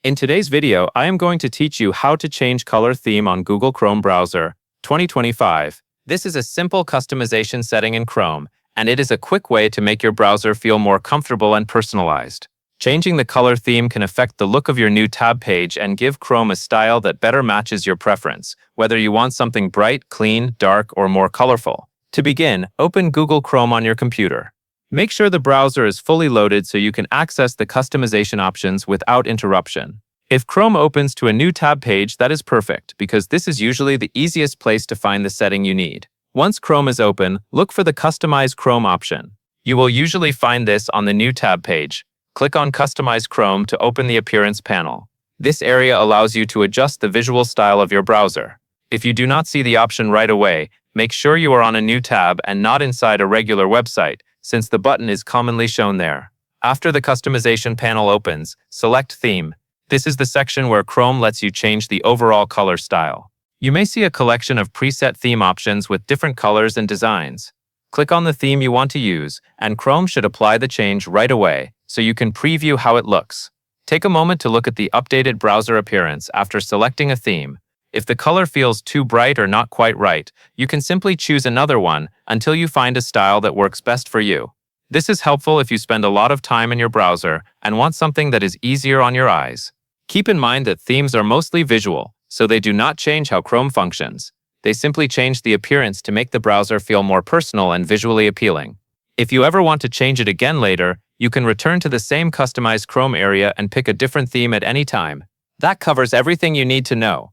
In today's video, I am going to teach you how to change color theme on Google Chrome browser 2025. This is a simple customization setting in Chrome, and it is a quick way to make your browser feel more comfortable and personalized. Changing the color theme can affect the look of your new tab page and give Chrome a style that better matches your preference, whether you want something bright, clean, dark, or more colorful. To begin, open Google Chrome on your computer. Make sure the browser is fully loaded so you can access the customization options without interruption. If Chrome opens to a new tab page, that is perfect, because this is usually the easiest place to find the setting you need. Once Chrome is open, look for the Customize Chrome option. You will usually find this on the new tab page. Click on Customize Chrome to open the appearance panel. This area allows you to adjust the visual style of your browser. If you do not see the option right away, make sure you are on a new tab and not inside a regular website, since the button is commonly shown there. After the customization panel opens, select Theme. This is the section where Chrome lets you change the overall color style. You may see a collection of preset theme options with different colors and designs. Click on the theme you want to use, and Chrome should apply the change right away, so you can preview how it looks. Take a moment to look at the updated browser appearance after selecting a theme. If the color feels too bright or not quite right, you can simply choose another one until you find a style that works best for you. This is helpful if you spend a lot of time in your browser and want something that is easier on your eyes. Keep in mind that themes are mostly visual, so they do not change how Chrome functions. They simply change the appearance to make the browser feel more personal and visually appealing. If you ever want to change it again later, you can return to the same customized Chrome area and pick a different theme at any time. That covers everything you need to know.